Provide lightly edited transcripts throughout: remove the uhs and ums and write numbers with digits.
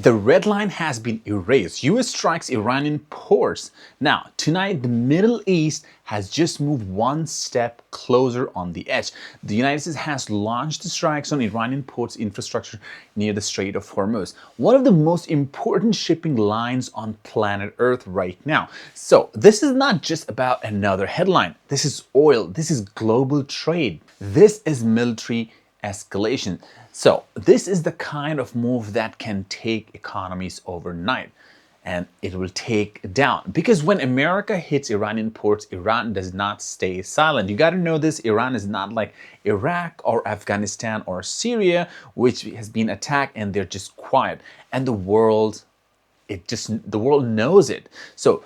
The red line has been erased. US strikes Iranian ports. Now, tonight, the Middle East has just moved one step closer on the edge. The United States has launched strikes on Iranian ports infrastructure near the Strait of Hormuz, one of the most important shipping lines on planet Earth right now. So, this is not just about another headline. This is oil. This is global trade. This is military escalation. So this is the kind of move that can take economies overnight, and it will take down, because when America hits Iranian ports, Iran does not stay silent. You got to know this. Iran is not like Iraq or Afghanistan or Syria, which has been attacked and they're just quiet, and the world knows it. So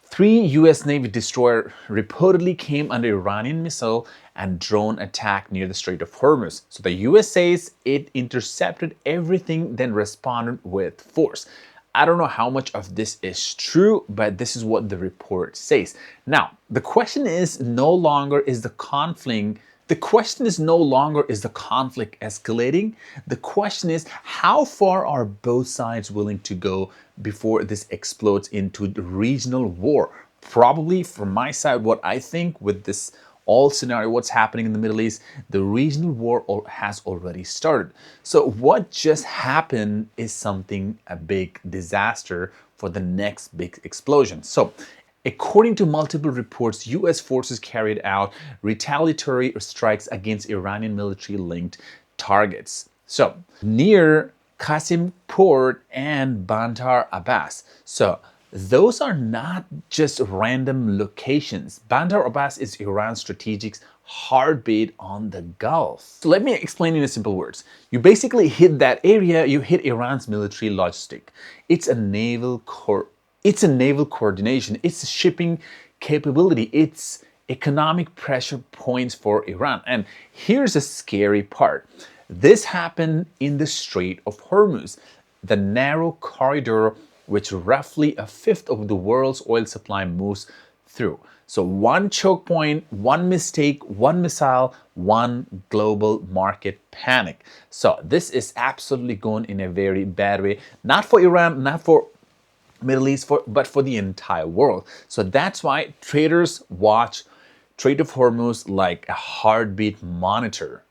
3 US Navy destroyers reportedly came under Iranian missile and drone attack near the Strait of Hormuz. So the US says it intercepted everything, then responded with force. I don't know how much of this is true, but this is what the report says. Now, the question is no longer is the conflict escalating. The question is, how far are both sides willing to go before this explodes into regional war? Probably from my side, what I think with this all scenario, what's happening in the Middle East, the regional war has already started. So what just happened is a big disaster for the next big explosion. So according to multiple reports, US forces carried out retaliatory strikes against Iranian military-linked targets. So near Qasim Port and Bandar Abbas. So those are not just random locations. Bandar Abbas is Iran's strategic heartbeat on the Gulf. So let me explain in simple words. You basically hit that area, you hit Iran's military logistic. It's a naval coordination, it's shipping capability, it's economic pressure points for Iran. And here's a scary part. This happened in the Strait of Hormuz, the narrow corridor which roughly a fifth of the world's oil supply moves through. So one choke point, one mistake, one missile, one global market panic. So this is absolutely going in a very bad way, not for Iran, not for Middle East, but for the entire world. So that's why traders watch Strait of Hormuz like a heartbeat monitor.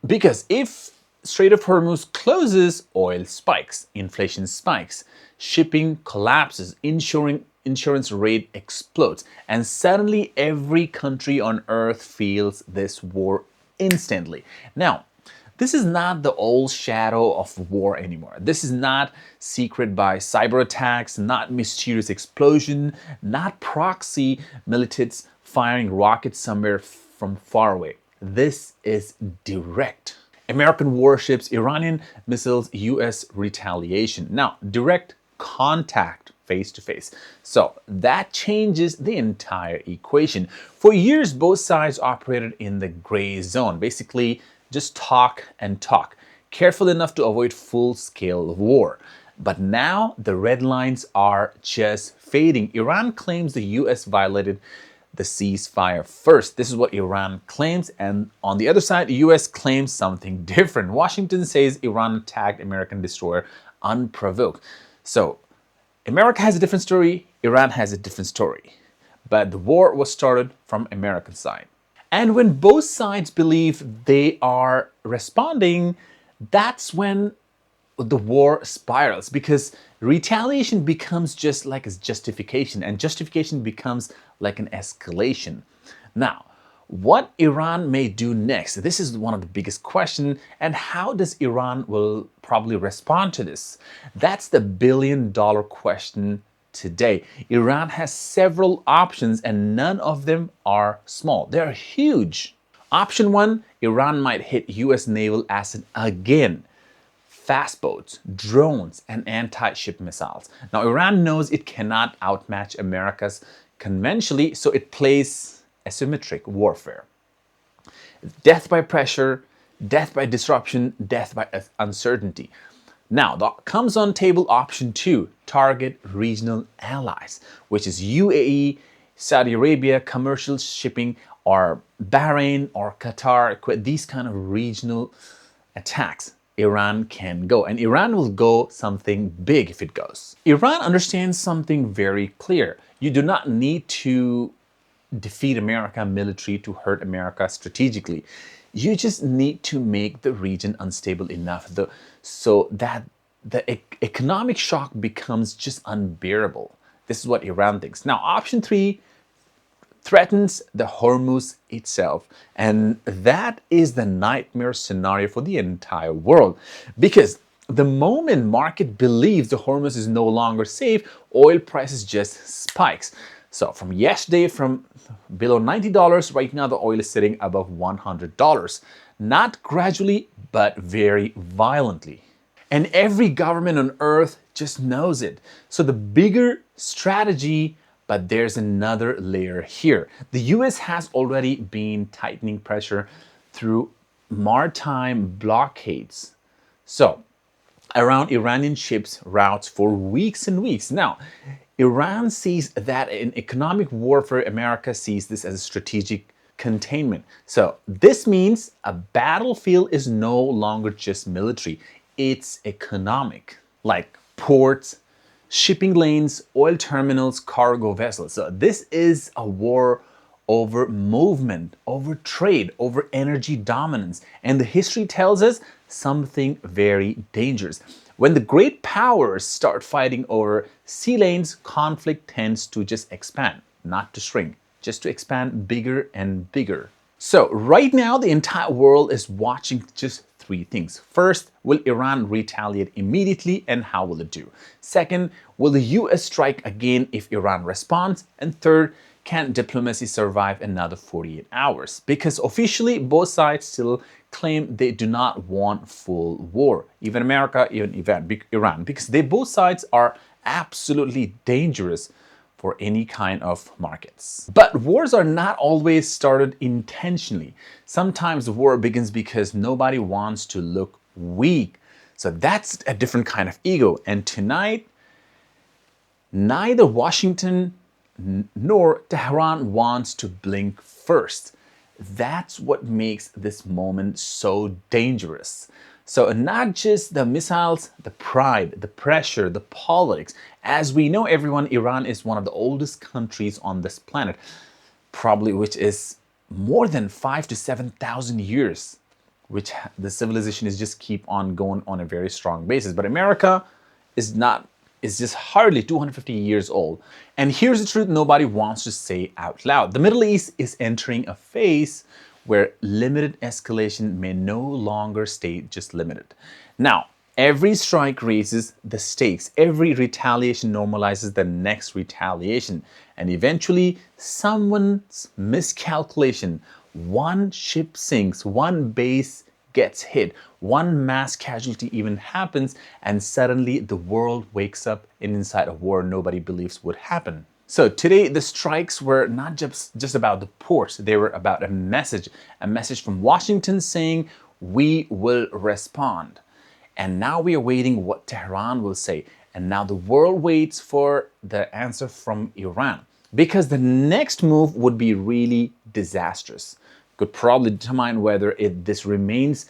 Because if Strait of Hormuz closes, oil spikes, inflation spikes, shipping collapses, insurance rate explodes, and suddenly every country on earth feels this war instantly. Now, this is not the old shadow of war anymore. This is not secret by cyber attacks, not mysterious explosion, not proxy militants firing rockets somewhere from far away. This is direct. American warships, Iranian missiles, US retaliation. Now, direct contact face to face. So that changes the entire equation. For years, both sides operated in the gray zone. Basically, just talk and talk, careful enough to avoid full-scale war. But now the red lines are just fading. Iran claims the US violated the ceasefire first. This is what Iran claims, and on the other side, the US claims something different. Washington says Iran attacked American destroyer unprovoked. So America has a different story, Iran has a different story. But the war was started from American side. And when both sides believe they are responding, that's when the war spirals, because retaliation becomes just like a justification, and justification becomes like an escalation. Now, what Iran may do next, this is one of the biggest questions, and how does Iran will probably respond to this? That's the billion-dollar question today. Iran has several options, and none of them are small. They're huge. Option one, Iran might hit US naval asset again. Fast boats, drones, and anti-ship missiles. Now, Iran knows it cannot outmatch America's conventionally, so it plays asymmetric warfare. Death by pressure, death by disruption, death by uncertainty. Now, comes on table option two, target regional allies, which is UAE, Saudi Arabia, commercial shipping, or Bahrain or Qatar, these kind of regional attacks. Iran can go. And Iran will go something big if it goes. Iran understands something very clear. You do not need to defeat America militarily to hurt America strategically. You just need to make the region unstable enough so that the economic shock becomes just unbearable. This is what Iran thinks. Now, option 3 threatens the Hormuz itself. And that is the nightmare scenario for the entire world. Because the moment market believes the Hormuz is no longer safe, oil prices just spikes. So from yesterday, from below $90, right now the oil is sitting above $100. Not gradually, but very violently. And every government on earth just knows it. So the bigger strategy, but there's another layer here. The US has already been tightening pressure through maritime blockades. So around Iranian ships routes for weeks and weeks. Now, Iran sees that in economic warfare, America sees this as a strategic containment. So this means a battlefield is no longer just military, it's economic, like ports, shipping lanes, oil terminals, cargo vessels. So this is a war over movement, over trade, over energy dominance. And the history tells us something very dangerous. When the great powers start fighting over sea lanes, conflict tends to just expand, not to shrink, just to expand bigger and bigger. So right now, the entire world is watching just 3 things. First, will Iran retaliate immediately, and how will it do? Second, will the US strike again if Iran responds? And third, can diplomacy survive another 48 hours? Because officially, both sides still claim they do not want full war. Even America, even Iran, because both sides are absolutely dangerous for any kind of markets. But wars are not always started intentionally. Sometimes the war begins because nobody wants to look weak. So that's a different kind of ego. And tonight, neither Washington nor Tehran wants to blink first. That's what makes this moment so dangerous. So not just the missiles, the pride, the pressure, the politics. As we know, everyone, Iran is one of the oldest countries on this planet, probably which is more than 5,000 to 7,000 years, which the civilization is just keep on going on a very strong basis. But America is just hardly 250 years old. And here's the truth nobody wants to say out loud. The Middle East is entering a phase where limited escalation may no longer stay just limited. Now, every strike raises the stakes. Every retaliation normalizes the next retaliation. And eventually, someone's miscalculation, one ship sinks, one base gets hit, one mass casualty even happens, and suddenly the world wakes up and inside a war nobody believes would happen. So today, the strikes were not just about the ports, they were about a message from Washington saying, we will respond. And now we are waiting what Tehran will say. And now the world waits for the answer from Iran. Because the next move would be really disastrous. Could probably determine whether this remains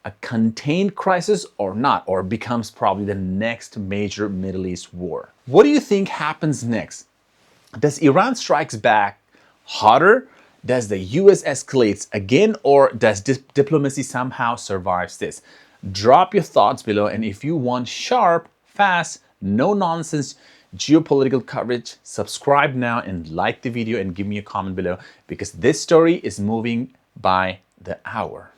a contained crisis or not, or becomes probably the next major Middle East war. What do you think happens next? Does Iran strikes back harder? Does the US escalates again, or does diplomacy somehow survives this? Drop your thoughts below, and if you want sharp, fast, no nonsense geopolitical coverage, subscribe now and like the video and give me a comment below, because this story is moving by the hour.